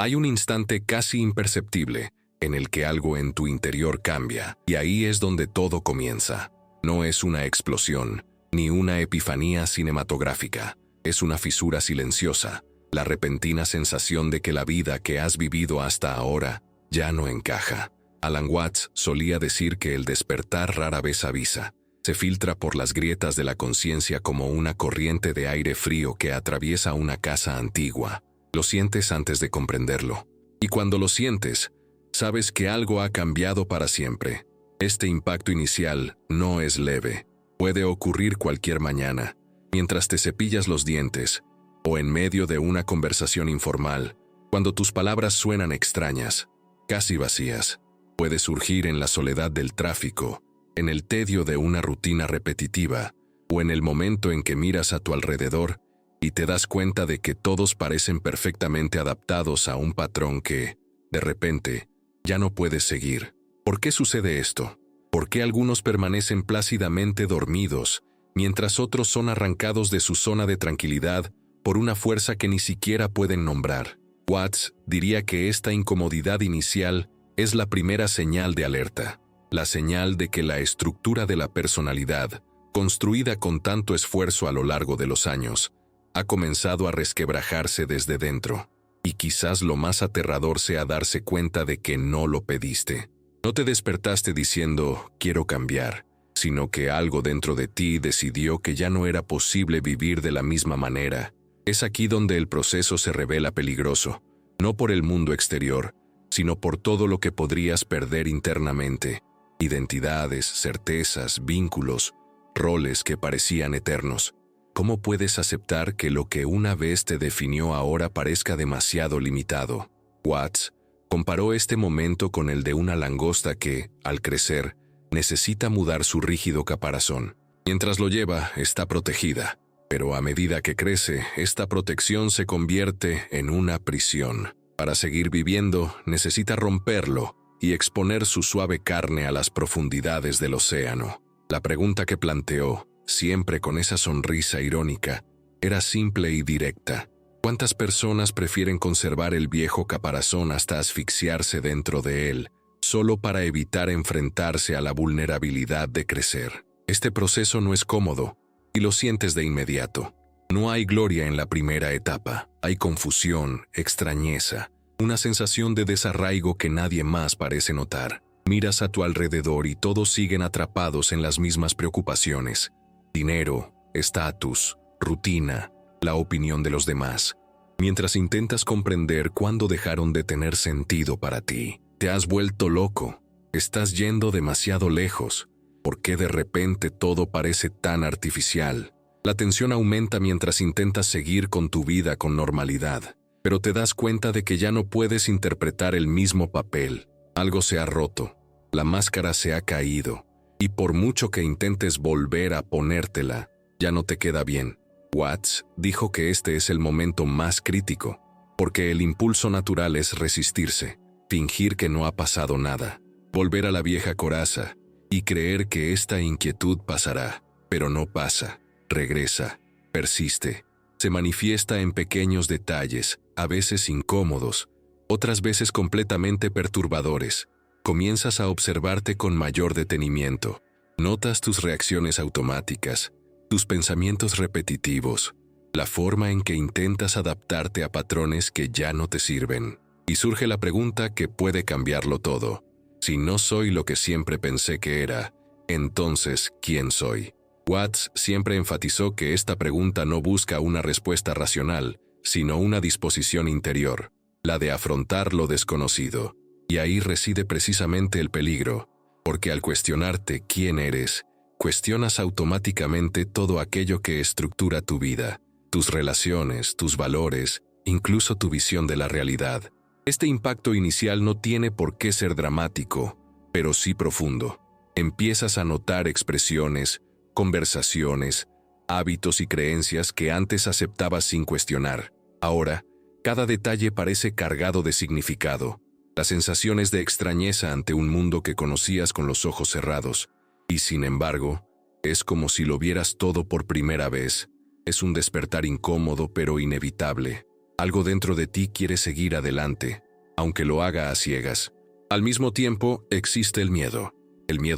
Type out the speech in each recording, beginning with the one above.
Hay un instante casi imperceptible en el que algo en tu interior cambia, y ahí es donde todo comienza. No es una explosión, ni una epifanía cinematográfica. Es una fisura silenciosa, la repentina sensación de que la vida que has vivido hasta ahora ya no encaja. Alan Watts solía decir que el despertar rara vez avisa. Se filtra por las grietas de la conciencia como una corriente de aire frío que atraviesa una casa antigua. Lo sientes antes de comprenderlo. Y cuando lo sientes, sabes que algo ha cambiado para siempre. Este impacto inicial no es leve. Puede ocurrir cualquier mañana, mientras te cepillas los dientes, o en medio de una conversación informal, cuando tus palabras suenan extrañas, casi vacías. Puede surgir en la soledad del tráfico, en el tedio de una rutina repetitiva, o en el momento en que miras a tu alrededor y te das cuenta de que todos parecen perfectamente adaptados a un patrón que, de repente, ya no puedes seguir. ¿Por qué sucede esto? ¿Por qué algunos permanecen plácidamente dormidos, mientras otros son arrancados de su zona de tranquilidad por una fuerza que ni siquiera pueden nombrar? Watts diría que esta incomodidad inicial es la primera señal de alerta, la señal de que la estructura de la personalidad, construida con tanto esfuerzo a lo largo de los años, ha comenzado a resquebrajarse desde dentro. Y quizás lo más aterrador sea darse cuenta de que no lo pediste. No te despertaste diciendo, quiero cambiar, sino que algo dentro de ti decidió que ya no era posible vivir de la misma manera. Es aquí donde el proceso se revela peligroso, no por el mundo exterior, sino por todo lo que podrías perder internamente. Identidades, certezas, vínculos, roles que parecían eternos. ¿Cómo puedes aceptar que lo que una vez te definió ahora parezca demasiado limitado? Watts comparó este momento con el de una langosta que, al crecer, necesita mudar su rígido caparazón. Mientras lo lleva, está protegida, pero a medida que crece, esta protección se convierte en una prisión. Para seguir viviendo, necesita romperlo y exponer su suave carne a las profundidades del océano. La pregunta que planteó, siempre con esa sonrisa irónica, era simple y directa. ¿Cuántas personas prefieren conservar el viejo caparazón hasta asfixiarse dentro de él, solo para evitar enfrentarse a la vulnerabilidad de crecer? Este proceso no es cómodo, y lo sientes de inmediato. No hay gloria en la primera etapa. Hay confusión, extrañeza, una sensación de desarraigo que nadie más parece notar. Miras a tu alrededor y todos siguen atrapados en las mismas preocupaciones. Dinero, estatus, rutina, la opinión de los demás. Mientras intentas comprender cuándo dejaron de tener sentido para ti, te has vuelto loco. Estás yendo demasiado lejos. ¿Por qué de repente todo parece tan artificial? La tensión aumenta mientras intentas seguir con tu vida con normalidad, pero te das cuenta de que ya no puedes interpretar el mismo papel. Algo se ha roto, la máscara se ha caído, y por mucho que intentes volver a ponértela, ya no te queda bien. Watts dijo que este es el momento más crítico, porque el impulso natural es resistirse, fingir que no ha pasado nada, volver a la vieja coraza y creer que esta inquietud pasará, pero no pasa, regresa, persiste, se manifiesta en pequeños detalles, a veces incómodos, otras veces completamente perturbadores. Comienzas a observarte con mayor detenimiento, notas tus reacciones automáticas, tus pensamientos repetitivos, la forma en que intentas adaptarte a patrones que ya no te sirven. Y surge la pregunta que puede cambiarlo todo. Si no soy lo que siempre pensé que era, entonces, ¿quién soy? Watts siempre enfatizó que esta pregunta no busca una respuesta racional, sino una disposición interior, la de afrontar lo desconocido. Y ahí reside precisamente el peligro, porque al cuestionarte quién eres, cuestionas automáticamente todo aquello que estructura tu vida, tus relaciones, tus valores, incluso tu visión de la realidad. Este impacto inicial no tiene por qué ser dramático, pero sí profundo. Empiezas a notar expresiones, conversaciones, hábitos y creencias que antes aceptabas sin cuestionar. Ahora, cada detalle parece cargado de significado. Las sensaciones de extrañeza ante un mundo que conocías con los ojos cerrados. Y sin embargo, es como si lo vieras todo por primera vez. Es un despertar incómodo pero inevitable. Algo dentro de ti quiere seguir adelante, aunque lo haga a ciegas. Al mismo tiempo, existe el miedo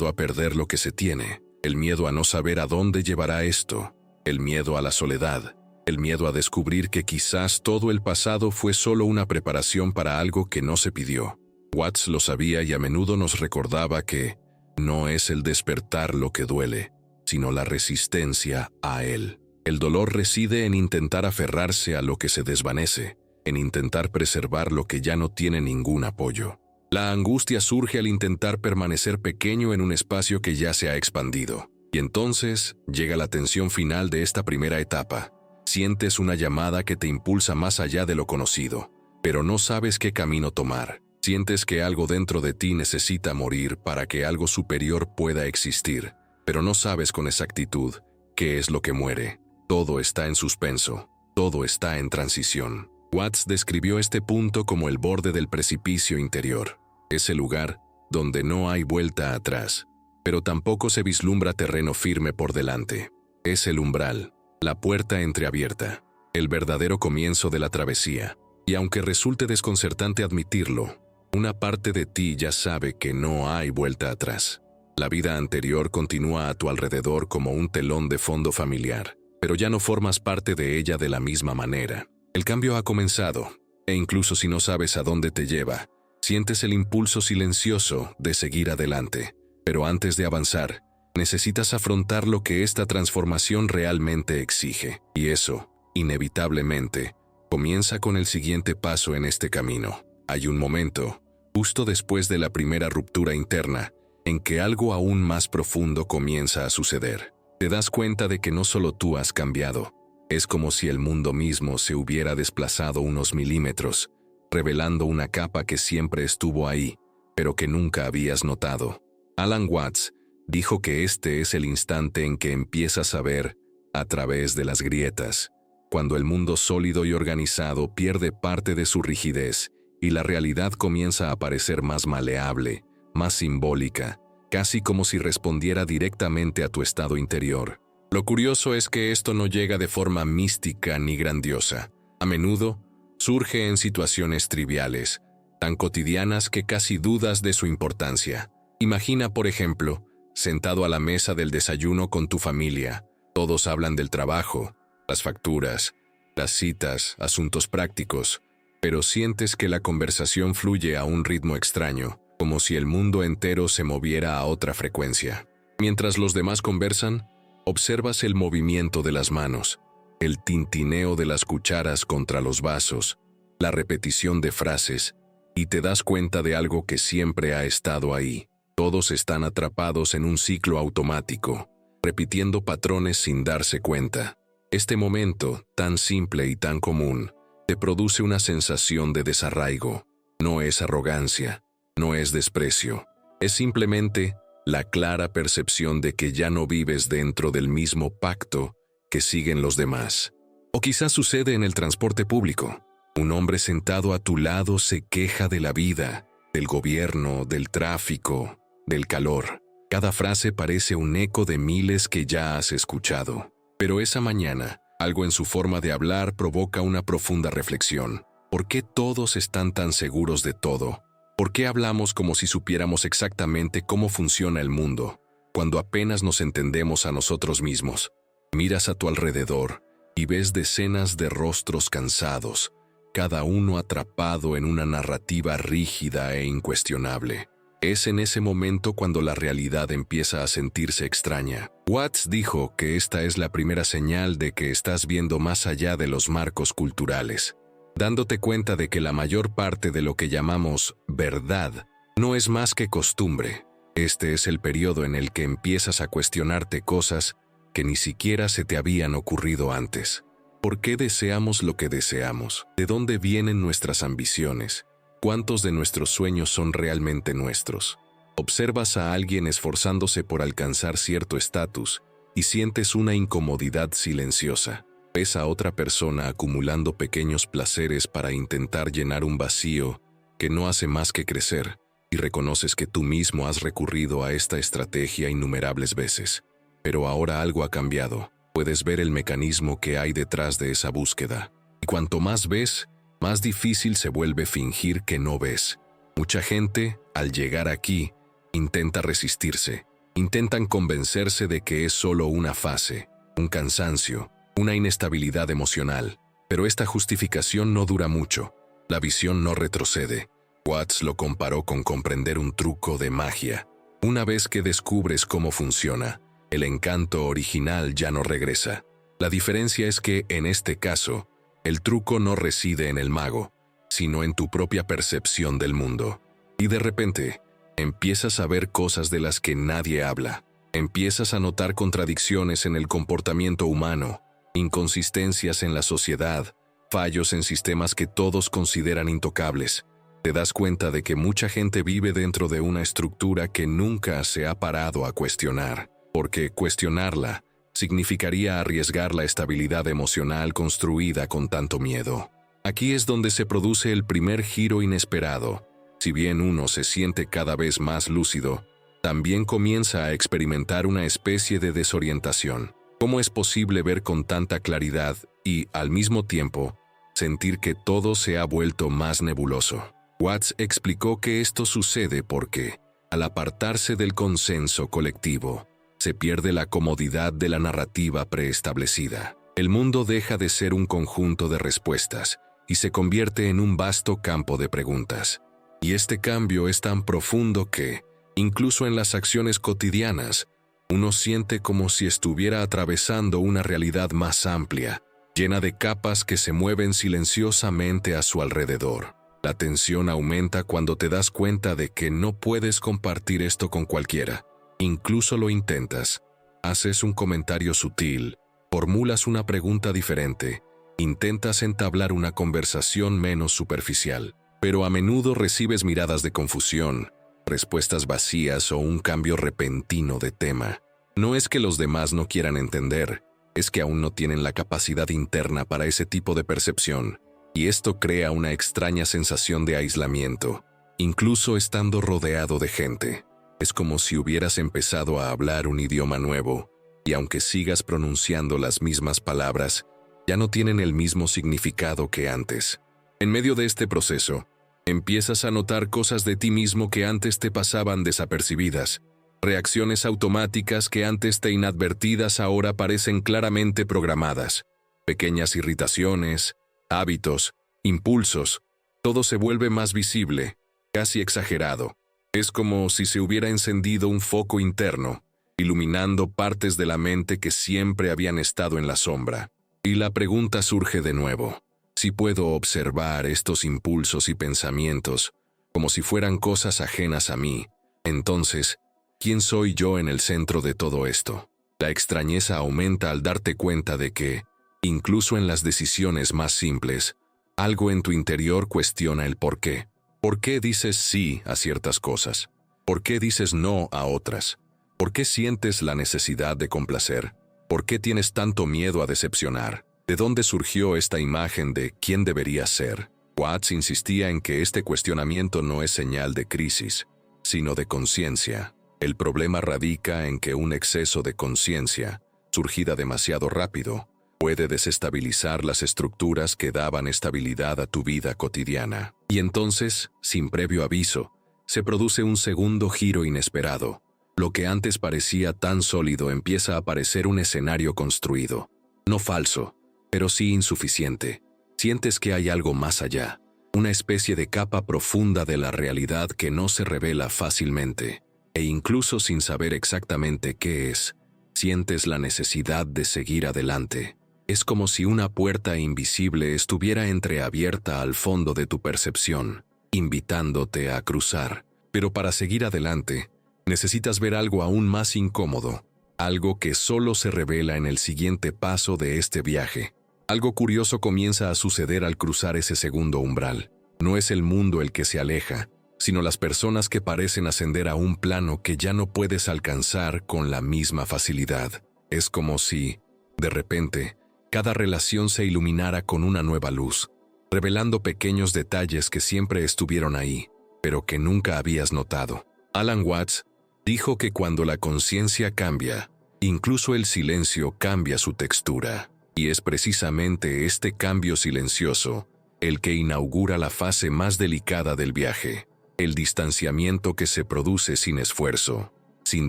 a perder lo que se tiene, el miedo a no saber a dónde llevará esto, el miedo a la soledad, el miedo a descubrir que quizás todo el pasado fue solo una preparación para algo que no se pidió. Watts lo sabía y a menudo nos recordaba que no es el despertar lo que duele, sino la resistencia a él. El dolor reside en intentar aferrarse a lo que se desvanece, en intentar preservar lo que ya no tiene ningún apoyo. La angustia surge al intentar permanecer pequeño en un espacio que ya se ha expandido. Y entonces llega la tensión final de esta primera etapa. Sientes una llamada que te impulsa más allá de lo conocido, pero no sabes qué camino tomar. Sientes que algo dentro de ti necesita morir para que algo superior pueda existir, pero no sabes con exactitud qué es lo que muere. Todo está en suspenso, todo está en transición. Watts describió este punto como el borde del precipicio interior. Es el lugar donde no hay vuelta atrás, pero tampoco se vislumbra terreno firme por delante. Es el umbral, la puerta entreabierta, el verdadero comienzo de la travesía. Y aunque resulte desconcertante admitirlo, una parte de ti ya sabe que no hay vuelta atrás. La vida anterior continúa a tu alrededor como un telón de fondo familiar, pero ya no formas parte de ella de la misma manera. El cambio ha comenzado, e incluso si no sabes a dónde te lleva, sientes el impulso silencioso de seguir adelante. Pero antes de avanzar, necesitas afrontar lo que esta transformación realmente exige. Y eso, inevitablemente, comienza con el siguiente paso en este camino. Hay un momento, justo después de la primera ruptura interna, en que algo aún más profundo comienza a suceder. Te das cuenta de que no solo tú has cambiado, es como si el mundo mismo se hubiera desplazado unos milímetros, revelando una capa que siempre estuvo ahí, pero que nunca habías notado. Alan Watts dijo que este es el instante en que empiezas a ver a través de las grietas, cuando el mundo sólido y organizado pierde parte de su rigidez y la realidad comienza a parecer más maleable, más simbólica, casi como si respondiera directamente a tu estado interior. Lo curioso es que esto no llega de forma mística ni grandiosa. A menudo, surge en situaciones triviales, tan cotidianas que casi dudas de su importancia. Imagina, por ejemplo, sentado a la mesa del desayuno con tu familia. Todos hablan del trabajo, las facturas, las citas, asuntos prácticos, pero sientes que la conversación fluye a un ritmo extraño, como si el mundo entero se moviera a otra frecuencia. Mientras los demás conversan, observas el movimiento de las manos, el tintineo de las cucharas contra los vasos, la repetición de frases, y te das cuenta de algo que siempre ha estado ahí. Todos están atrapados en un ciclo automático, repitiendo patrones sin darse cuenta. Este momento, tan simple y tan común, te produce una sensación de desarraigo. No es arrogancia, no es desprecio, es simplemente la clara percepción de que ya no vives dentro del mismo pacto que siguen los demás. O quizás sucede en el transporte público. Un hombre sentado a tu lado se queja de la vida, del gobierno, del tráfico, del calor. Cada frase parece un eco de miles que ya has escuchado. Pero esa mañana, algo en su forma de hablar provoca una profunda reflexión. ¿Por qué todos están tan seguros de todo? ¿Por qué hablamos como si supiéramos exactamente cómo funciona el mundo, cuando apenas nos entendemos a nosotros mismos? Miras a tu alrededor y ves decenas de rostros cansados, cada uno atrapado en una narrativa rígida e incuestionable. Es en ese momento cuando la realidad empieza a sentirse extraña. Watts dijo que esta es la primera señal de que estás viendo más allá de los marcos culturales, dándote cuenta de que la mayor parte de lo que llamamos verdad no es más que costumbre. Este es el periodo en el que empiezas a cuestionarte cosas que ni siquiera se te habían ocurrido antes. ¿Por qué deseamos lo que deseamos? ¿De dónde vienen nuestras ambiciones? ¿Cuántos de nuestros sueños son realmente nuestros? Observas a alguien esforzándose por alcanzar cierto estatus y sientes una incomodidad silenciosa. Ves a otra persona acumulando pequeños placeres para intentar llenar un vacío que no hace más que crecer, y reconoces que tú mismo has recurrido a esta estrategia innumerables veces. Pero ahora algo ha cambiado. Puedes ver el mecanismo que hay detrás de esa búsqueda. Y cuanto más ves, más difícil se vuelve fingir que no ves. Mucha gente, al llegar aquí, intenta resistirse. Intentan convencerse de que es solo una fase, un cansancio, una inestabilidad emocional. Pero esta justificación no dura mucho. La visión no retrocede. Watts lo comparó con comprender un truco de magia. Una vez que descubres cómo funciona, el encanto original ya no regresa. La diferencia es que, en este caso, el truco no reside en el mago, sino en tu propia percepción del mundo. Y de repente, empiezas a ver cosas de las que nadie habla. Empiezas a notar contradicciones en el comportamiento humano, inconsistencias en la sociedad, fallos en sistemas que todos consideran intocables. Te das cuenta de que mucha gente vive dentro de una estructura que nunca se ha parado a cuestionar, porque cuestionarla significaría arriesgar la estabilidad emocional construida con tanto miedo. Aquí es donde se produce el primer giro inesperado. Si bien uno se siente cada vez más lúcido, también comienza a experimentar una especie de desorientación. ¿Cómo es posible ver con tanta claridad y, al mismo tiempo, sentir que todo se ha vuelto más nebuloso? Watts explicó que esto sucede porque, al apartarse del consenso colectivo, se pierde la comodidad de la narrativa preestablecida. El mundo deja de ser un conjunto de respuestas y se convierte en un vasto campo de preguntas. Y este cambio es tan profundo que, incluso en las acciones cotidianas, uno siente como si estuviera atravesando una realidad más amplia, llena de capas que se mueven silenciosamente a su alrededor. La tensión aumenta cuando te das cuenta de que no puedes compartir esto con cualquiera. Incluso lo intentas. Haces un comentario sutil, formulas una pregunta diferente, intentas entablar una conversación menos superficial, pero a menudo recibes miradas de confusión, respuestas vacías o un cambio repentino de tema. No es que los demás no quieran entender, es que aún no tienen la capacidad interna para ese tipo de percepción, y esto crea una extraña sensación de aislamiento, incluso estando rodeado de gente. Es como si hubieras empezado a hablar un idioma nuevo, y aunque sigas pronunciando las mismas palabras, ya no tienen el mismo significado que antes. En medio de este proceso, empiezas a notar cosas de ti mismo que antes te pasaban desapercibidas. Reacciones automáticas que antes te inadvertidas ahora parecen claramente programadas. Pequeñas irritaciones, hábitos, impulsos, todo se vuelve más visible, casi exagerado. Es como si se hubiera encendido un foco interno, iluminando partes de la mente que siempre habían estado en la sombra. Y la pregunta surge de nuevo. Si puedo observar estos impulsos y pensamientos como si fueran cosas ajenas a mí, entonces, ¿quién soy yo en el centro de todo esto? La extrañeza aumenta al darte cuenta de que, incluso en las decisiones más simples, algo en tu interior cuestiona el por qué. ¿Por qué dices sí a ciertas cosas? ¿Por qué dices no a otras? ¿Por qué sientes la necesidad de complacer? ¿Por qué tienes tanto miedo a decepcionar? ¿De dónde surgió esta imagen de quién deberías ser? Watts insistía en que este cuestionamiento no es señal de crisis, sino de conciencia. El problema radica en que un exceso de conciencia, surgida demasiado rápido, puede desestabilizar las estructuras que daban estabilidad a tu vida cotidiana. Y entonces, sin previo aviso, se produce un segundo giro inesperado. Lo que antes parecía tan sólido empieza a parecer un escenario construido. No falso, pero sí insuficiente. Sientes que hay algo más allá, una especie de capa profunda de la realidad que no se revela fácilmente. E incluso sin saber exactamente qué es, sientes la necesidad de seguir adelante. Es como si una puerta invisible estuviera entreabierta al fondo de tu percepción, invitándote a cruzar. Pero para seguir adelante, necesitas ver algo aún más incómodo, algo que solo se revela en el siguiente paso de este viaje. Algo curioso comienza a suceder al cruzar ese segundo umbral. No es el mundo el que se aleja, sino las personas que parecen ascender a un plano que ya no puedes alcanzar con la misma facilidad. Es como si, de repente, cada relación se iluminara con una nueva luz, revelando pequeños detalles que siempre estuvieron ahí, pero que nunca habías notado. Alan Watts dijo que cuando la conciencia cambia, incluso el silencio cambia su textura. Y es precisamente este cambio silencioso el que inaugura la fase más delicada del viaje, el distanciamiento que se produce sin esfuerzo, sin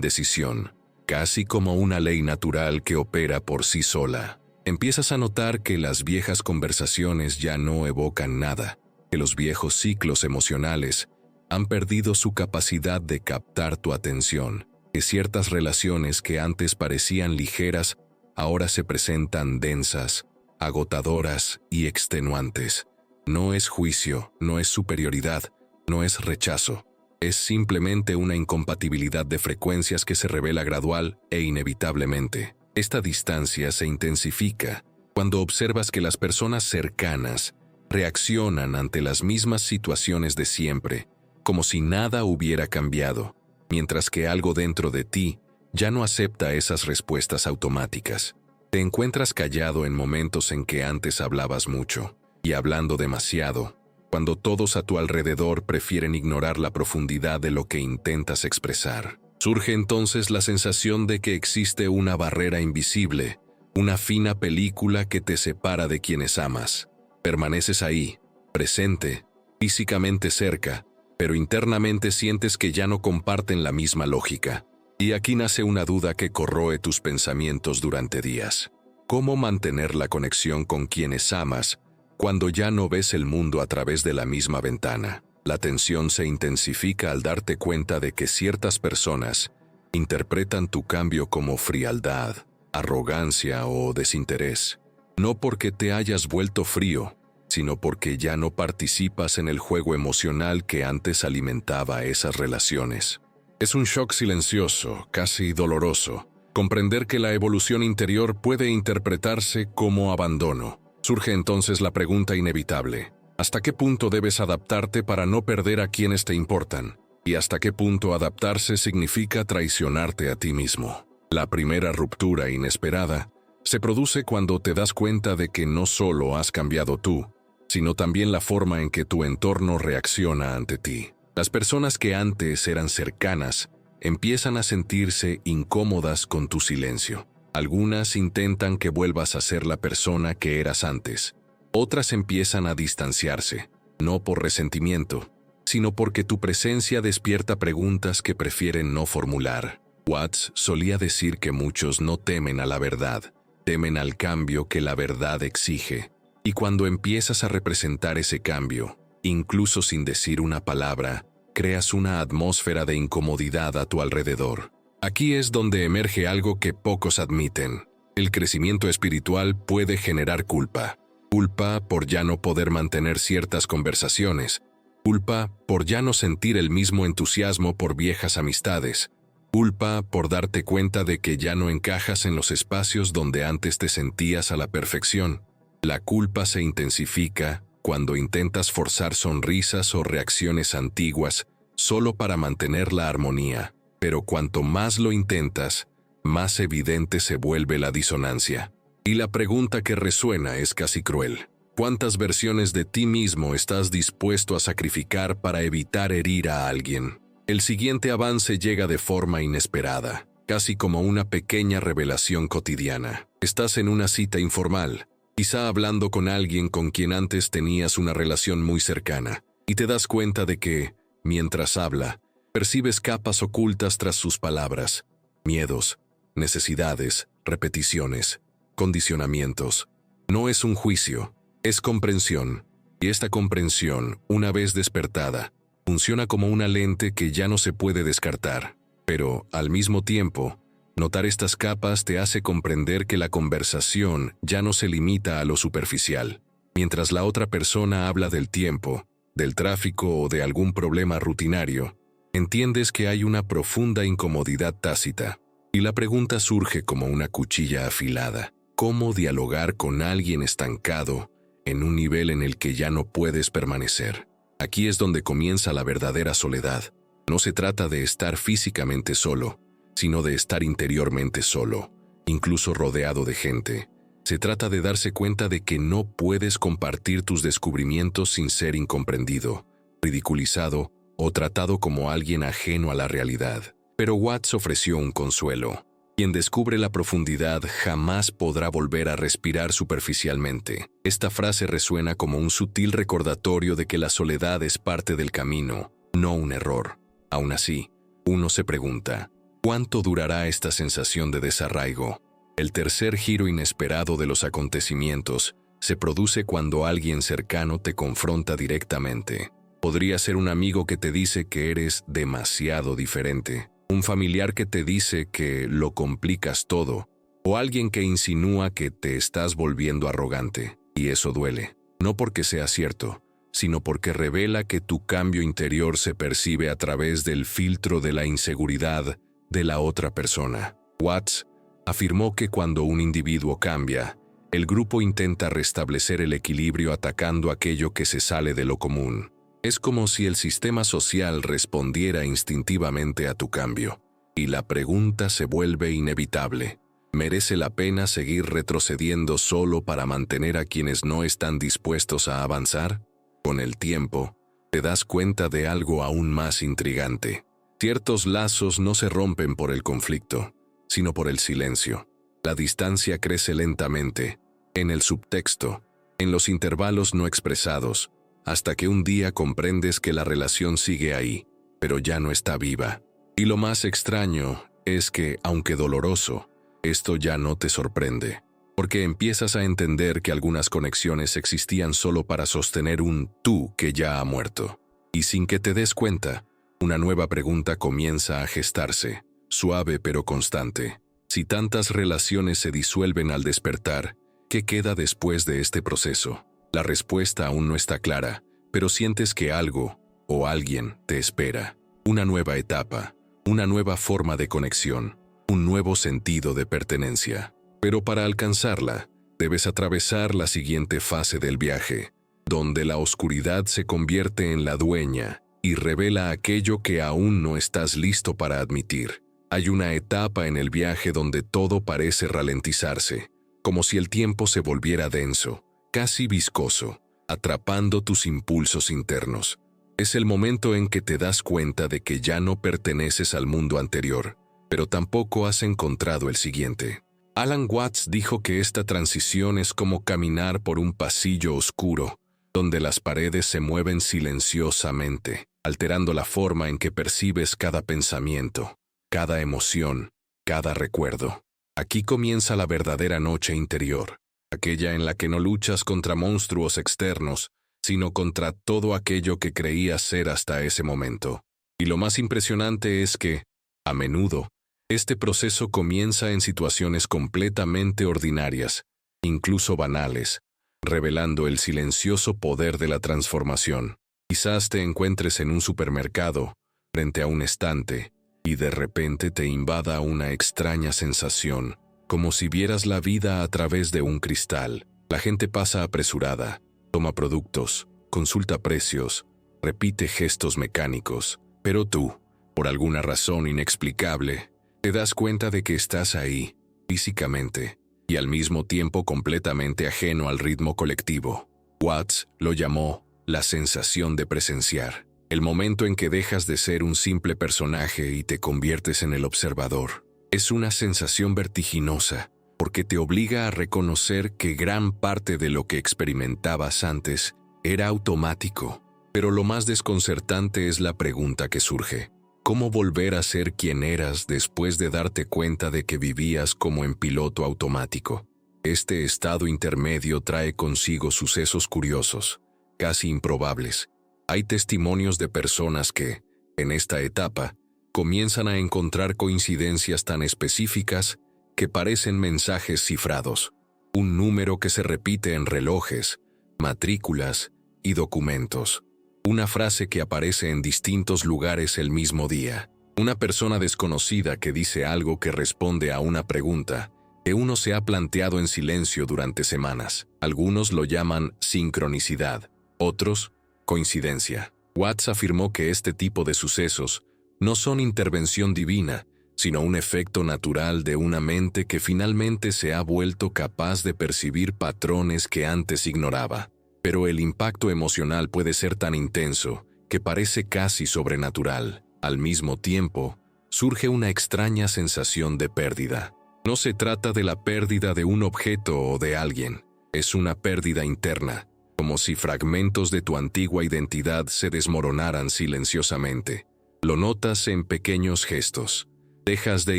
decisión, casi como una ley natural que opera por sí sola. Empiezas a notar que las viejas conversaciones ya no evocan nada, que los viejos ciclos emocionales han perdido su capacidad de captar tu atención, que ciertas relaciones que antes parecían ligeras ahora se presentan densas, agotadoras y extenuantes. No es juicio, no es superioridad, no es rechazo. Es simplemente una incompatibilidad de frecuencias que se revela gradual e inevitablemente. Esta distancia se intensifica cuando observas que las personas cercanas reaccionan ante las mismas situaciones de siempre, como si nada hubiera cambiado, mientras que algo dentro de ti ya no acepta esas respuestas automáticas. Te encuentras callado en momentos en que antes hablabas mucho, y hablando demasiado, cuando todos a tu alrededor prefieren ignorar la profundidad de lo que intentas expresar. Surge entonces la sensación de que existe una barrera invisible, una fina película que te separa de quienes amas. Permaneces ahí, presente, físicamente cerca, pero internamente sientes que ya no comparten la misma lógica. Y aquí nace una duda que corroe tus pensamientos durante días. ¿Cómo mantener la conexión con quienes amas cuando ya no ves el mundo a través de la misma ventana? La tensión se intensifica al darte cuenta de que ciertas personas interpretan tu cambio como frialdad, arrogancia o desinterés. No porque te hayas vuelto frío, sino porque ya no participas en el juego emocional que antes alimentaba esas relaciones. Es un shock silencioso, casi doloroso, comprender que la evolución interior puede interpretarse como abandono. Surge entonces la pregunta inevitable: ¿hasta qué punto debes adaptarte para no perder a quienes te importan? ¿Y hasta qué punto adaptarse significa traicionarte a ti mismo? La primera ruptura inesperada se produce cuando te das cuenta de que no solo has cambiado tú, sino también la forma en que tu entorno reacciona ante ti. Las personas que antes eran cercanas empiezan a sentirse incómodas con tu silencio. Algunas intentan que vuelvas a ser la persona que eras antes. Otras empiezan a distanciarse, no por resentimiento, sino porque tu presencia despierta preguntas que prefieren no formular. Watts solía decir que muchos no temen a la verdad, temen al cambio que la verdad exige. Y cuando empiezas a representar ese cambio, incluso sin decir una palabra, creas una atmósfera de incomodidad a tu alrededor. Aquí es donde emerge algo que pocos admiten. El crecimiento espiritual puede generar culpa. Culpa por ya no poder mantener ciertas conversaciones. Culpa por ya no sentir el mismo entusiasmo por viejas amistades. Culpa por darte cuenta de que ya no encajas en los espacios donde antes te sentías a la perfección. La culpa se intensifica cuando intentas forzar sonrisas o reacciones antiguas solo para mantener la armonía. Pero cuanto más lo intentas, más evidente se vuelve la disonancia. Y la pregunta que resuena es casi cruel. ¿Cuántas versiones de ti mismo estás dispuesto a sacrificar para evitar herir a alguien? El siguiente avance llega de forma inesperada, casi como una pequeña revelación cotidiana. Estás en una cita informal, quizá hablando con alguien con quien antes tenías una relación muy cercana, y te das cuenta de que, mientras habla, percibes capas ocultas tras sus palabras, miedos, necesidades, repeticiones, condicionamientos. No es un juicio, es comprensión, y esta comprensión, una vez despertada, funciona como una lente que ya no se puede descartar. Pero, al mismo tiempo, notar estas capas te hace comprender que la conversación ya no se limita a lo superficial. Mientras la otra persona habla del tiempo, del tráfico o de algún problema rutinario, entiendes que hay una profunda incomodidad tácita. Y la pregunta surge como una cuchilla afilada. ¿Cómo dialogar con alguien estancado en un nivel en el que ya no puedes permanecer? Aquí es donde comienza la verdadera soledad. No se trata de estar físicamente solo, sino de estar interiormente solo, incluso rodeado de gente. Se trata de darse cuenta de que no puedes compartir tus descubrimientos sin ser incomprendido, ridiculizado o tratado como alguien ajeno a la realidad. Pero Watts ofreció un consuelo. Quien descubre la profundidad jamás podrá volver a respirar superficialmente. Esta frase resuena como un sutil recordatorio de que la soledad es parte del camino, no un error. Aún así, uno se pregunta, ¿cuánto durará esta sensación de desarraigo? El tercer giro inesperado de los acontecimientos se produce cuando alguien cercano te confronta directamente. Podría ser un amigo que te dice que eres demasiado diferente, un familiar que te dice que lo complicas todo, o alguien que insinúa que te estás volviendo arrogante. Y eso duele, no porque sea cierto, sino porque revela que tu cambio interior se percibe a través del filtro de la inseguridad de la otra persona. Watts afirmó que cuando un individuo cambia, el grupo intenta restablecer el equilibrio atacando aquello que se sale de lo común. Es como si el sistema social respondiera instintivamente a tu cambio, y la pregunta se vuelve inevitable. ¿Merece la pena seguir retrocediendo solo para mantener a quienes no están dispuestos a avanzar? Con el tiempo, te das cuenta de algo aún más intrigante. Ciertos lazos no se rompen por el conflicto, sino por el silencio. La distancia crece lentamente, en el subtexto, en los intervalos no expresados, hasta que un día comprendes que la relación sigue ahí, pero ya no está viva. Y lo más extraño es que, aunque doloroso, esto ya no te sorprende, porque empiezas a entender que algunas conexiones existían solo para sostener un tú que ya ha muerto. Y sin que te des cuenta, una nueva pregunta comienza a gestarse, suave pero constante. Si tantas relaciones se disuelven al despertar, ¿qué queda después de este proceso? La respuesta aún no está clara, pero sientes que algo o alguien te espera. Una nueva etapa, una nueva forma de conexión, un nuevo sentido de pertenencia. Pero para alcanzarla, debes atravesar la siguiente fase del viaje, donde la oscuridad se convierte en la dueña y revela aquello que aún no estás listo para admitir. Hay una etapa en el viaje donde todo parece ralentizarse, como si el tiempo se volviera denso, casi viscoso, atrapando tus impulsos internos. Es el momento en que te das cuenta de que ya no perteneces al mundo anterior, pero tampoco has encontrado el siguiente. Alan Watts dijo que esta transición es como caminar por un pasillo oscuro, donde las paredes se mueven silenciosamente, alterando la forma en que percibes cada pensamiento, cada emoción, cada recuerdo. Aquí comienza la verdadera noche interior, aquella en la que no luchas contra monstruos externos, sino contra todo aquello que creías ser hasta ese momento. Y lo más impresionante es que, a menudo, este proceso comienza en situaciones completamente ordinarias, incluso banales, revelando el silencioso poder de la transformación. Quizás te encuentres en un supermercado, frente a un estante, y de repente te invada una extraña sensación, como si vieras la vida a través de un cristal. La gente pasa apresurada, toma productos, consulta precios, repite gestos mecánicos, pero tú, por alguna razón inexplicable, te das cuenta de que estás ahí, físicamente, y al mismo tiempo completamente ajeno al ritmo colectivo. Watts lo llamó la sensación de presenciar, el momento en que dejas de ser un simple personaje y te conviertes en el observador. Es una sensación vertiginosa, porque te obliga a reconocer que gran parte de lo que experimentabas antes era automático. Pero lo más desconcertante es la pregunta que surge: ¿cómo volver a ser quien eras después de darte cuenta de que vivías como en piloto automático? Este estado intermedio trae consigo sucesos curiosos, casi improbables. Hay testimonios de personas que, en esta etapa, comienzan a encontrar coincidencias tan específicas que parecen mensajes cifrados, un número que se repite en relojes, matrículas y documentos, una frase que aparece en distintos lugares el mismo día, una persona desconocida que dice algo que responde a una pregunta que uno se ha planteado en silencio durante semanas. Algunos lo llaman sincronicidad, otros coincidencia. Watts afirmó que este tipo de sucesos no son intervención divina, sino un efecto natural de una mente que finalmente se ha vuelto capaz de percibir patrones que antes ignoraba. Pero el impacto emocional puede ser tan intenso que parece casi sobrenatural. Al mismo tiempo, surge una extraña sensación de pérdida. No se trata de la pérdida de un objeto o de alguien, es una pérdida interna, como si fragmentos de tu antigua identidad se desmoronaran silenciosamente. Lo notas en pequeños gestos. Dejas de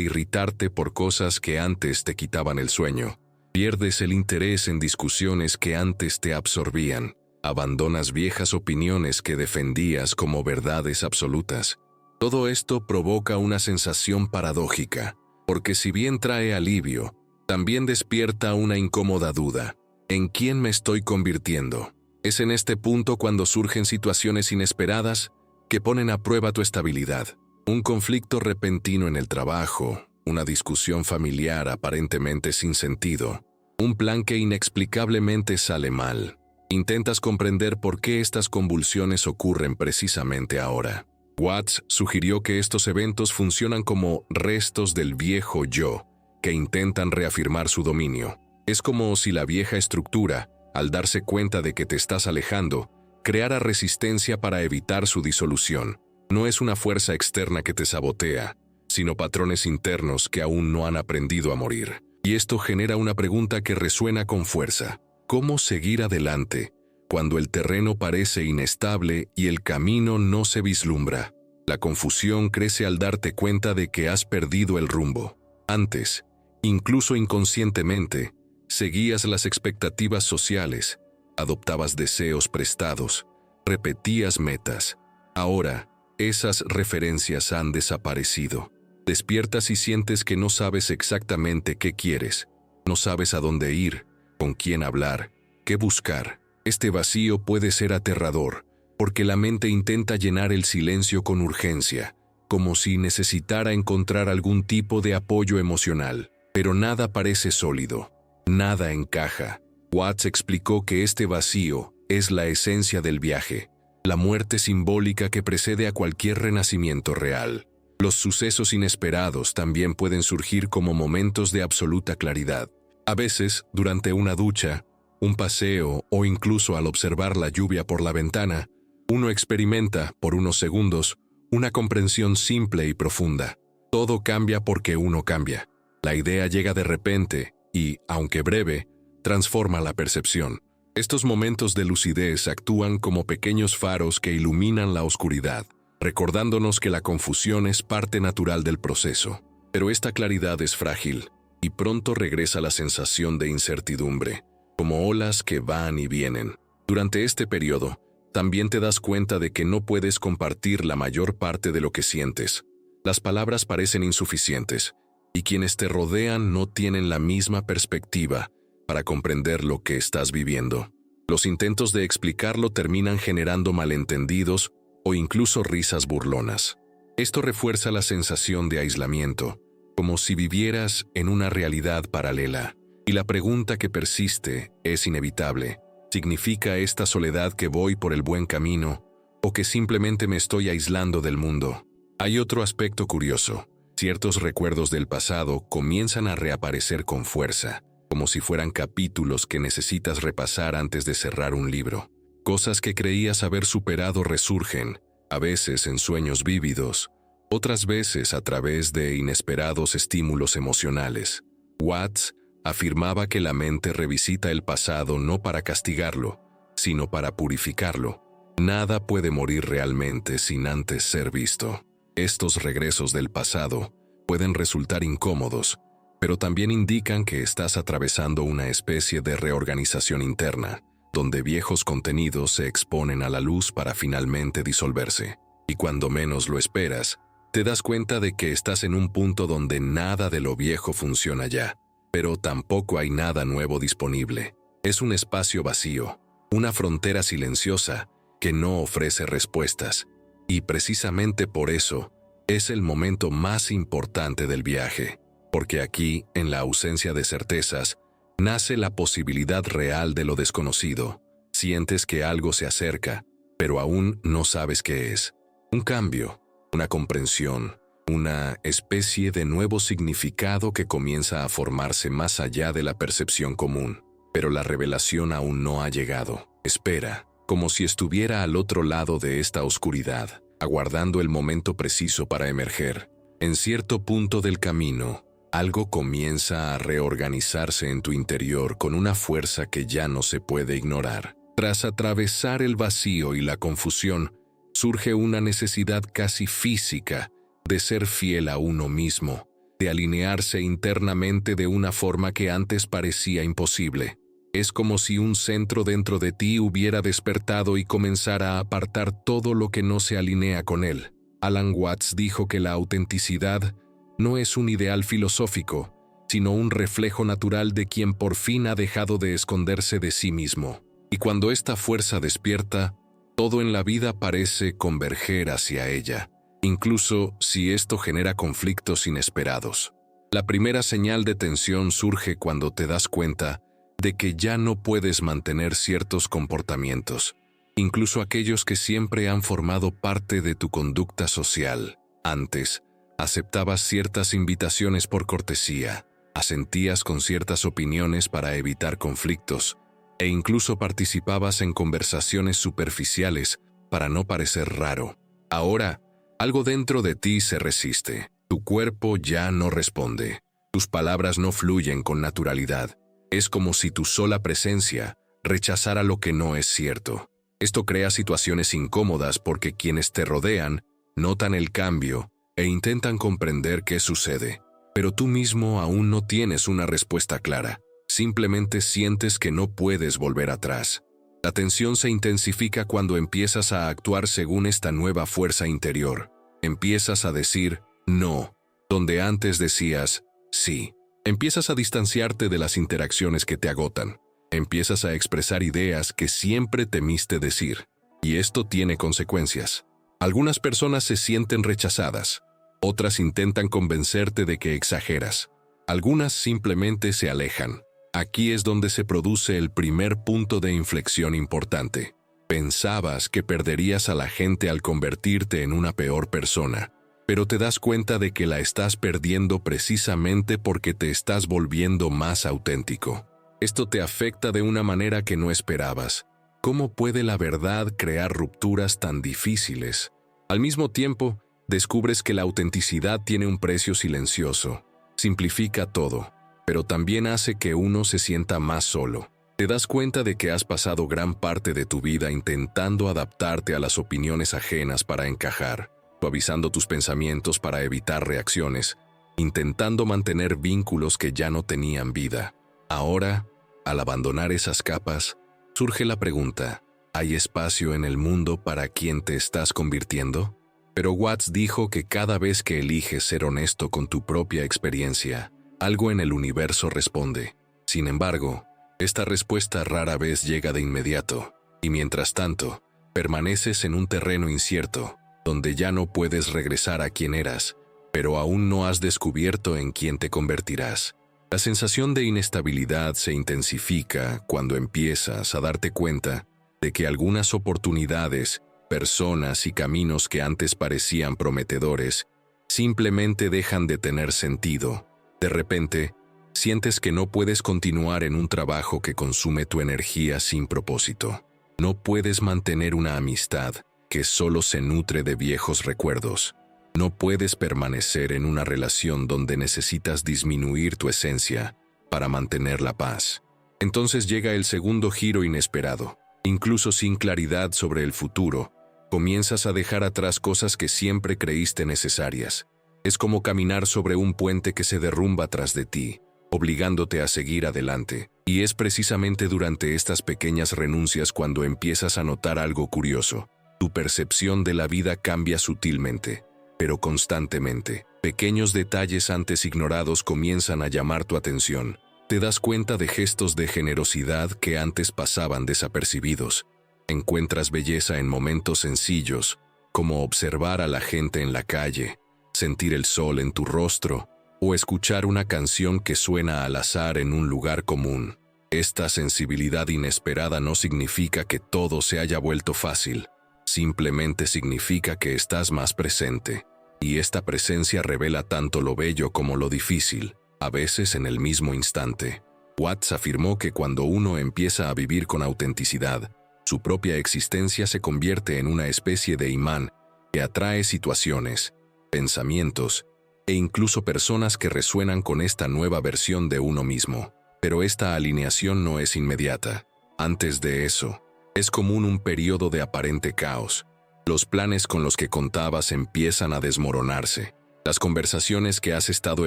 irritarte por cosas que antes te quitaban el sueño. Pierdes el interés en discusiones que antes te absorbían. Abandonas viejas opiniones que defendías como verdades absolutas. Todo esto provoca una sensación paradójica, porque si bien trae alivio, también despierta una incómoda duda. ¿En quién me estoy convirtiendo? Es en este punto cuando surgen situaciones inesperadas que ponen a prueba tu estabilidad. Un conflicto repentino en el trabajo, una discusión familiar aparentemente sin sentido, un plan que inexplicablemente sale mal. Intentas comprender por qué estas convulsiones ocurren precisamente ahora. Watts sugirió que estos eventos funcionan como restos del viejo yo, que intentan reafirmar su dominio. Es como si la vieja estructura, al darse cuenta de que te estás alejando, creara resistencia para evitar su disolución. No es una fuerza externa que te sabotea, sino patrones internos que aún no han aprendido a morir. Y esto genera una pregunta que resuena con fuerza. ¿Cómo seguir adelante cuando el terreno parece inestable y el camino no se vislumbra? La confusión crece al darte cuenta de que has perdido el rumbo. Antes, incluso inconscientemente, seguías las expectativas sociales, adoptabas deseos prestados, repetías metas. Ahora, esas referencias han desaparecido. Despiertas y sientes que no sabes exactamente qué quieres. No sabes a dónde ir, con quién hablar, qué buscar. Este vacío puede ser aterrador, porque la mente intenta llenar el silencio con urgencia, como si necesitara encontrar algún tipo de apoyo emocional. Pero nada parece sólido, nada encaja. Watts explicó que este vacío es la esencia del viaje, la muerte simbólica que precede a cualquier renacimiento real. Los sucesos inesperados también pueden surgir como momentos de absoluta claridad. A veces, durante una ducha, un paseo o incluso al observar la lluvia por la ventana, uno experimenta, por unos segundos, una comprensión simple y profunda. Todo cambia porque uno cambia. La idea llega de repente y, aunque breve, transforma la percepción. Estos momentos de lucidez actúan como pequeños faros que iluminan la oscuridad, recordándonos que la confusión es parte natural del proceso. Pero esta claridad es frágil, y pronto regresa la sensación de incertidumbre, como olas que van y vienen. Durante este periodo, también te das cuenta de que no puedes compartir la mayor parte de lo que sientes. Las palabras parecen insuficientes, y quienes te rodean no tienen la misma perspectiva para comprender lo que estás viviendo. Los intentos de explicarlo terminan generando malentendidos o incluso risas burlonas. Esto refuerza la sensación de aislamiento, como si vivieras en una realidad paralela. Y la pregunta que persiste es inevitable. ¿Significa esta soledad que voy por el buen camino o que simplemente me estoy aislando del mundo? Hay otro aspecto curioso. Ciertos recuerdos del pasado comienzan a reaparecer con fuerza, como si fueran capítulos que necesitas repasar antes de cerrar un libro. Cosas que creías haber superado resurgen, a veces en sueños vívidos, otras veces a través de inesperados estímulos emocionales. Watts afirmaba que la mente revisita el pasado no para castigarlo, sino para purificarlo. Nada puede morir realmente sin antes ser visto. Estos regresos del pasado pueden resultar incómodos, pero también indican que estás atravesando una especie de reorganización interna, donde viejos contenidos se exponen a la luz para finalmente disolverse. Y cuando menos lo esperas, te das cuenta de que estás en un punto donde nada de lo viejo funciona ya, pero tampoco hay nada nuevo disponible. Es un espacio vacío, una frontera silenciosa que no ofrece respuestas, y precisamente por eso es el momento más importante del viaje. Porque aquí, en la ausencia de certezas, nace la posibilidad real de lo desconocido. Sientes que algo se acerca, pero aún no sabes qué es. Un cambio, una comprensión, una especie de nuevo significado que comienza a formarse más allá de la percepción común. Pero la revelación aún no ha llegado. Espera, como si estuviera al otro lado de esta oscuridad, aguardando el momento preciso para emerger. En cierto punto del camino, algo comienza a reorganizarse en tu interior con una fuerza que ya no se puede ignorar. Tras atravesar el vacío y la confusión, surge una necesidad casi física de ser fiel a uno mismo, de alinearse internamente de una forma que antes parecía imposible. Es como si un centro dentro de ti hubiera despertado y comenzara a apartar todo lo que no se alinea con él. Alan Watts dijo que la autenticidad no es un ideal filosófico, sino un reflejo natural de quien por fin ha dejado de esconderse de sí mismo. Y cuando esta fuerza despierta, todo en la vida parece converger hacia ella, incluso si esto genera conflictos inesperados. La primera señal de tensión surge cuando te das cuenta de que ya no puedes mantener ciertos comportamientos, incluso aquellos que siempre han formado parte de tu conducta social. Antes, aceptabas ciertas invitaciones por cortesía, asentías con ciertas opiniones para evitar conflictos, e incluso participabas en conversaciones superficiales para no parecer raro. Ahora, algo dentro de ti se resiste. Tu cuerpo ya no responde. Tus palabras no fluyen con naturalidad. Es como si tu sola presencia rechazara lo que no es cierto. Esto crea situaciones incómodas porque quienes te rodean notan el cambio e intentan comprender qué sucede. Pero tú mismo aún no tienes una respuesta clara. Simplemente sientes que no puedes volver atrás. La tensión se intensifica cuando empiezas a actuar según esta nueva fuerza interior. Empiezas a decir no, donde antes decías sí. Empiezas a distanciarte de las interacciones que te agotan. Empiezas a expresar ideas que siempre temiste decir. Y esto tiene consecuencias. Algunas personas se sienten rechazadas. Otras intentan convencerte de que exageras. Algunas simplemente se alejan. Aquí es donde se produce el primer punto de inflexión importante. Pensabas que perderías a la gente al convertirte en una peor persona, pero te das cuenta de que la estás perdiendo precisamente porque te estás volviendo más auténtico. Esto te afecta de una manera que no esperabas. ¿Cómo puede la verdad crear rupturas tan difíciles? Al mismo tiempo, descubres que la autenticidad tiene un precio silencioso. Simplifica todo, pero también hace que uno se sienta más solo. Te das cuenta de que has pasado gran parte de tu vida intentando adaptarte a las opiniones ajenas para encajar, suavizando tus pensamientos para evitar reacciones, intentando mantener vínculos que ya no tenían vida. Ahora, al abandonar esas capas, surge la pregunta: ¿hay espacio en el mundo para quien te estás convirtiendo? Pero Watts dijo que cada vez que eliges ser honesto con tu propia experiencia, algo en el universo responde. Sin embargo, esta respuesta rara vez llega de inmediato, y mientras tanto, permaneces en un terreno incierto, donde ya no puedes regresar a quien eras, pero aún no has descubierto en quién te convertirás. La sensación de inestabilidad se intensifica cuando empiezas a darte cuenta de que algunas oportunidades, personas y caminos que antes parecían prometedores, simplemente dejan de tener sentido. De repente, sientes que no puedes continuar en un trabajo que consume tu energía sin propósito. No puedes mantener una amistad que solo se nutre de viejos recuerdos. No puedes permanecer en una relación donde necesitas disminuir tu esencia para mantener la paz. Entonces llega el segundo giro inesperado. Incluso sin claridad sobre el futuro, comienzas a dejar atrás cosas que siempre creíste necesarias. Es como caminar sobre un puente que se derrumba tras de ti, obligándote a seguir adelante. Y es precisamente durante estas pequeñas renuncias cuando empiezas a notar algo curioso. Tu percepción de la vida cambia sutilmente, pero constantemente. Pequeños detalles antes ignorados comienzan a llamar tu atención. Te das cuenta de gestos de generosidad que antes pasaban desapercibidos. Encuentras belleza en momentos sencillos, como observar a la gente en la calle, sentir el sol en tu rostro, o escuchar una canción que suena al azar en un lugar común. Esta sensibilidad inesperada no significa que todo se haya vuelto fácil, simplemente significa que estás más presente, y esta presencia revela tanto lo bello como lo difícil, a veces en el mismo instante. Watts afirmó que cuando uno empieza a vivir con autenticidad, su propia existencia se convierte en una especie de imán que atrae situaciones, pensamientos e incluso personas que resuenan con esta nueva versión de uno mismo. Pero esta alineación no es inmediata. Antes de eso, es común un periodo de aparente caos. Los planes con los que contabas empiezan a desmoronarse. Las conversaciones que has estado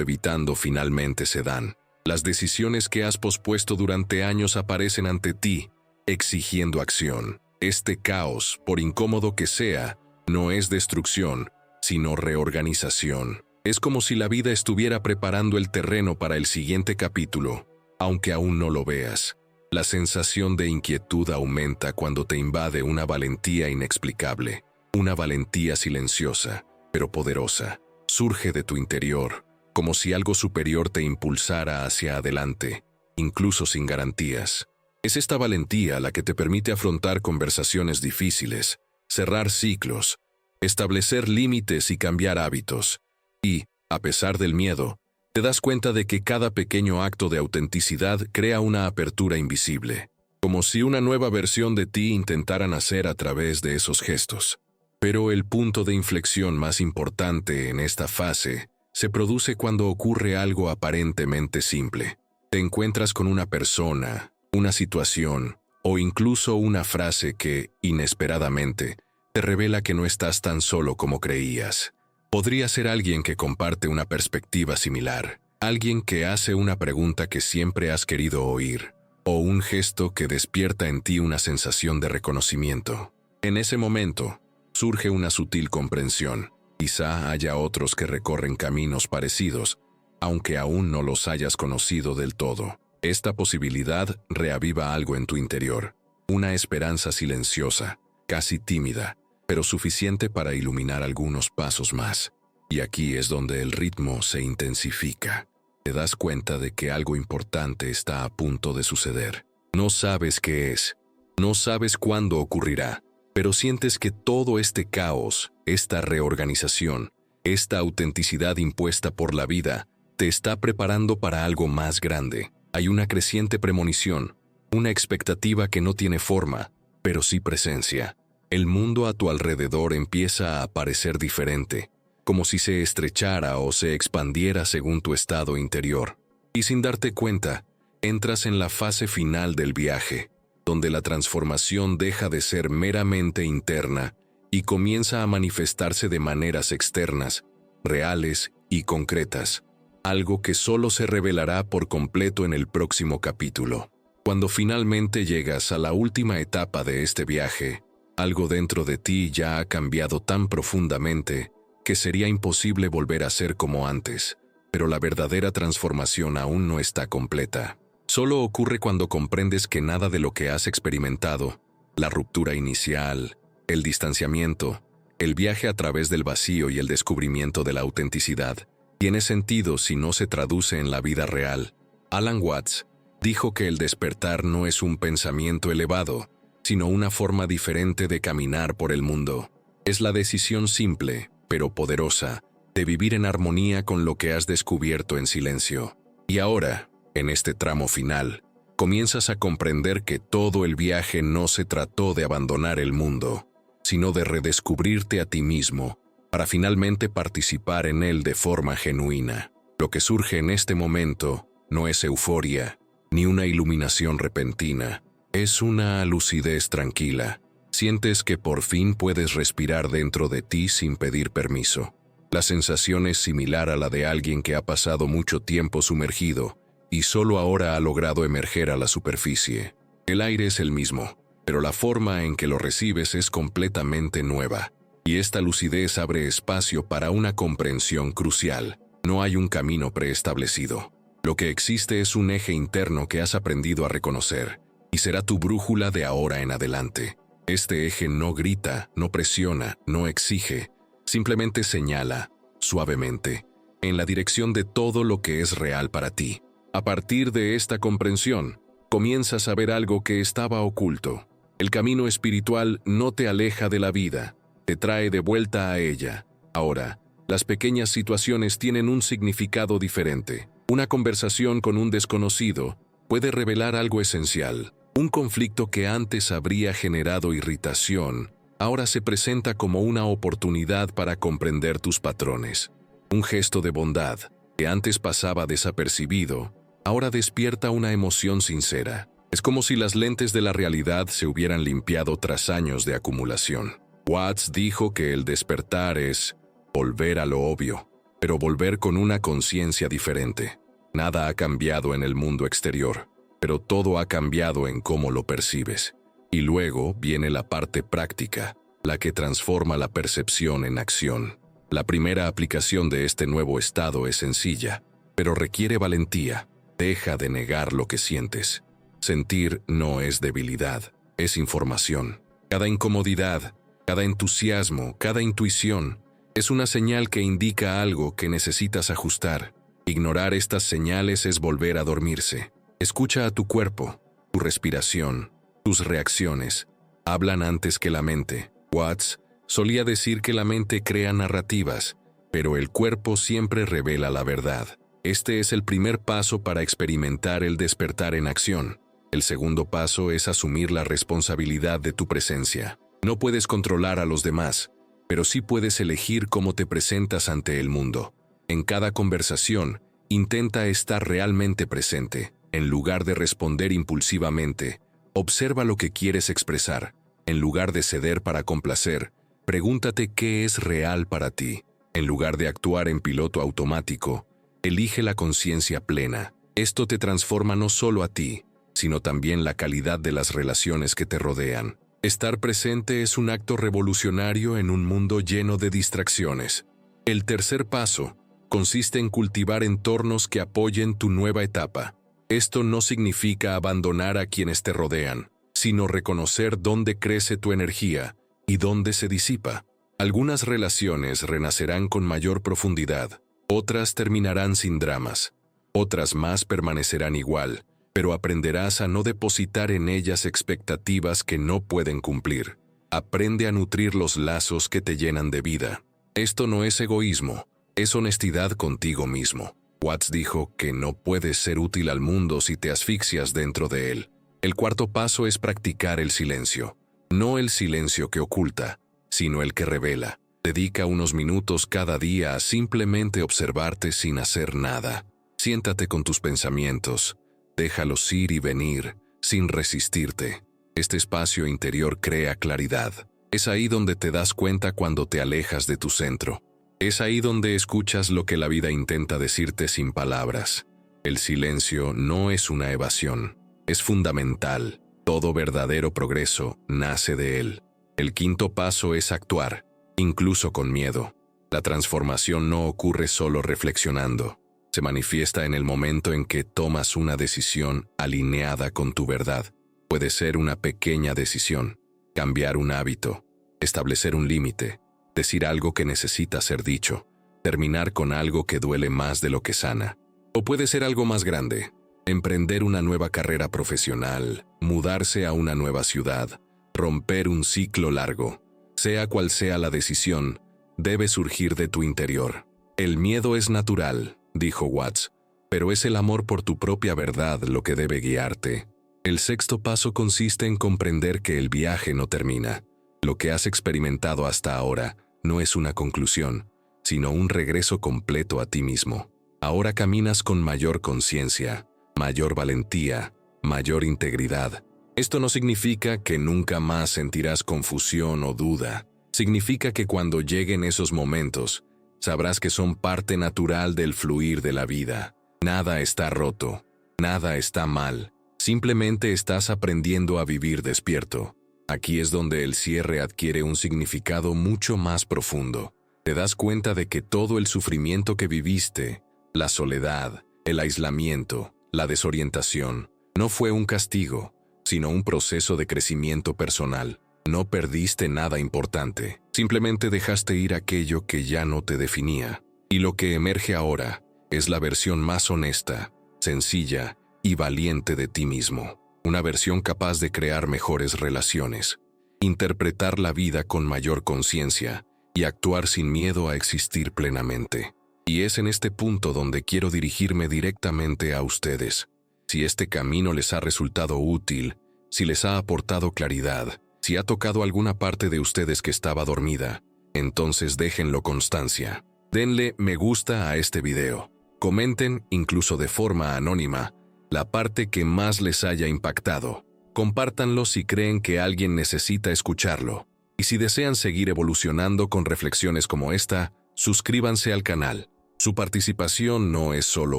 evitando finalmente se dan. Las decisiones que has pospuesto durante años aparecen ante ti, exigiendo acción. Este caos, por incómodo que sea, no es destrucción, sino reorganización. Es como si la vida estuviera preparando el terreno para el siguiente capítulo, aunque aún no lo veas. La sensación de inquietud aumenta cuando te invade una valentía inexplicable, una valentía silenciosa, pero poderosa. Surge de tu interior, como si algo superior te impulsara hacia adelante, incluso sin garantías. Es esta valentía la que te permite afrontar conversaciones difíciles, cerrar ciclos, establecer límites y cambiar hábitos. Y, a pesar del miedo, te das cuenta de que cada pequeño acto de autenticidad crea una apertura invisible, como si una nueva versión de ti intentara nacer a través de esos gestos. Pero el punto de inflexión más importante en esta fase se produce cuando ocurre algo aparentemente simple. Te encuentras con una persona, una situación o incluso una frase que, inesperadamente, te revela que no estás tan solo como creías. Podría ser alguien que comparte una perspectiva similar, alguien que hace una pregunta que siempre has querido oír, o un gesto que despierta en ti una sensación de reconocimiento. En ese momento, surge una sutil comprensión. Quizá haya otros que recorren caminos parecidos, aunque aún no los hayas conocido del todo. Esta posibilidad reaviva algo en tu interior, una esperanza silenciosa, casi tímida, pero suficiente para iluminar algunos pasos más. Y aquí es donde el ritmo se intensifica. Te das cuenta de que algo importante está a punto de suceder. No sabes qué es, no sabes cuándo ocurrirá, pero sientes que todo este caos, esta reorganización, esta autenticidad impuesta por la vida, te está preparando para algo más grande. Hay una creciente premonición, una expectativa que no tiene forma, pero sí presencia. El mundo a tu alrededor empieza a parecer diferente, como si se estrechara o se expandiera según tu estado interior. Y sin darte cuenta, entras en la fase final del viaje, donde la transformación deja de ser meramente interna y comienza a manifestarse de maneras externas, reales y concretas, algo que solo se revelará por completo en el próximo capítulo. Cuando finalmente llegas a la última etapa de este viaje, algo dentro de ti ya ha cambiado tan profundamente que sería imposible volver a ser como antes, pero la verdadera transformación aún no está completa. Solo ocurre cuando comprendes que nada de lo que has experimentado, la ruptura inicial, el distanciamiento, el viaje a través del vacío y el descubrimiento de la autenticidad, tiene sentido si no se traduce en la vida real. Alan Watts dijo que el despertar no es un pensamiento elevado, sino una forma diferente de caminar por el mundo. Es la decisión simple, pero poderosa, de vivir en armonía con lo que has descubierto en silencio. Y ahora, en este tramo final, comienzas a comprender que todo el viaje no se trató de abandonar el mundo, sino de redescubrirte a ti mismo, para finalmente participar en él de forma genuina. Lo que surge en este momento no es euforia, ni una iluminación repentina, es una lucidez tranquila. Sientes que por fin puedes respirar dentro de ti sin pedir permiso. La sensación es similar a la de alguien que ha pasado mucho tiempo sumergido y solo ahora ha logrado emerger a la superficie. El aire es el mismo, pero la forma en que lo recibes es completamente nueva. Y esta lucidez abre espacio para una comprensión crucial. No hay un camino preestablecido. Lo que existe es un eje interno que has aprendido a reconocer, y será tu brújula de ahora en adelante. Este eje no grita, no presiona, no exige, simplemente señala, suavemente, en la dirección de todo lo que es real para ti. A partir de esta comprensión, comienzas a ver algo que estaba oculto. El camino espiritual no te aleja de la vida, te trae de vuelta a ella. Ahora, las pequeñas situaciones tienen un significado diferente. Una conversación con un desconocido puede revelar algo esencial. Un conflicto que antes habría generado irritación, ahora se presenta como una oportunidad para comprender tus patrones. Un gesto de bondad, que antes pasaba desapercibido, ahora despierta una emoción sincera. Es como si las lentes de la realidad se hubieran limpiado tras años de acumulación. Watts dijo que el despertar es volver a lo obvio, pero volver con una conciencia diferente. Nada ha cambiado en el mundo exterior, pero todo ha cambiado en cómo lo percibes. Y luego viene la parte práctica, la que transforma la percepción en acción. La primera aplicación de este nuevo estado es sencilla, pero requiere valentía. Deja de negar lo que sientes. Sentir no es debilidad, es información. Cada incomodidad, cada entusiasmo, cada intuición, es una señal que indica algo que necesitas ajustar. Ignorar estas señales es volver a dormirse. Escucha a tu cuerpo, tu respiración, tus reacciones. Hablan antes que la mente. Watts solía decir que la mente crea narrativas, pero el cuerpo siempre revela la verdad. Este es el primer paso para experimentar el despertar en acción. El segundo paso es asumir la responsabilidad de tu presencia. No puedes controlar a los demás, pero sí puedes elegir cómo te presentas ante el mundo. En cada conversación, intenta estar realmente presente. En lugar de responder impulsivamente, observa lo que quieres expresar. En lugar de ceder para complacer, pregúntate qué es real para ti. En lugar de actuar en piloto automático, elige la conciencia plena. Esto te transforma no solo a ti, sino también la calidad de las relaciones que te rodean. Estar presente es un acto revolucionario en un mundo lleno de distracciones. El tercer paso consiste en cultivar entornos que apoyen tu nueva etapa. Esto no significa abandonar a quienes te rodean, sino reconocer dónde crece tu energía y dónde se disipa. Algunas relaciones renacerán con mayor profundidad, otras terminarán sin dramas, otras más permanecerán igual, pero aprenderás a no depositar en ellas expectativas que no pueden cumplir. Aprende a nutrir los lazos que te llenan de vida. Esto no es egoísmo, es honestidad contigo mismo. Watts dijo que no puedes ser útil al mundo si te asfixias dentro de él. El cuarto paso es practicar el silencio. No el silencio que oculta, sino el que revela. Dedica unos minutos cada día a simplemente observarte sin hacer nada. Siéntate con tus pensamientos. Déjalos ir y venir, sin resistirte. Este espacio interior crea claridad. Es ahí donde te das cuenta cuando te alejas de tu centro. Es ahí donde escuchas lo que la vida intenta decirte sin palabras. El silencio no es una evasión, es fundamental. Todo verdadero progreso nace de él. El quinto paso es actuar, incluso con miedo. La transformación no ocurre solo reflexionando. Se manifiesta en el momento en que tomas una decisión alineada con tu verdad. Puede ser una pequeña decisión, cambiar un hábito, establecer un límite, decir algo que necesita ser dicho, terminar con algo que duele más de lo que sana. O puede ser algo más grande, emprender una nueva carrera profesional, mudarse a una nueva ciudad, romper un ciclo largo. Sea cual sea la decisión, debe surgir de tu interior. El miedo es natural, dijo Watts, pero es el amor por tu propia verdad lo que debe guiarte. El sexto paso consiste en comprender que el viaje no termina. Lo que has experimentado hasta ahora no es una conclusión, sino un regreso completo a ti mismo. Ahora caminas con mayor conciencia, mayor valentía, mayor integridad. Esto no significa que nunca más sentirás confusión o duda. Significa que cuando lleguen esos momentos, sabrás que son parte natural del fluir de la vida. Nada está roto, nada está mal. Simplemente estás aprendiendo a vivir despierto. Aquí es donde el cierre adquiere un significado mucho más profundo. Te das cuenta de que todo el sufrimiento que viviste, la soledad, el aislamiento, la desorientación, no fue un castigo, sino un proceso de crecimiento personal. No perdiste nada importante, simplemente dejaste ir aquello que ya no te definía. Y lo que emerge ahora es la versión más honesta, sencilla y valiente de ti mismo. Una versión capaz de crear mejores relaciones, interpretar la vida con mayor conciencia y actuar sin miedo a existir plenamente. Y es en este punto donde quiero dirigirme directamente a ustedes. Si este camino les ha resultado útil, si les ha aportado claridad, si ha tocado alguna parte de ustedes que estaba dormida, entonces déjenlo constancia. Denle me gusta a este video. Comenten, incluso de forma anónima, la parte que más les haya impactado. Compártanlo si creen que alguien necesita escucharlo. Y si desean seguir evolucionando con reflexiones como esta, suscríbanse al canal. Su participación no es solo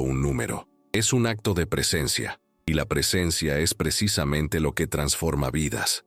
un número, es un acto de presencia. Y la presencia es precisamente lo que transforma vidas.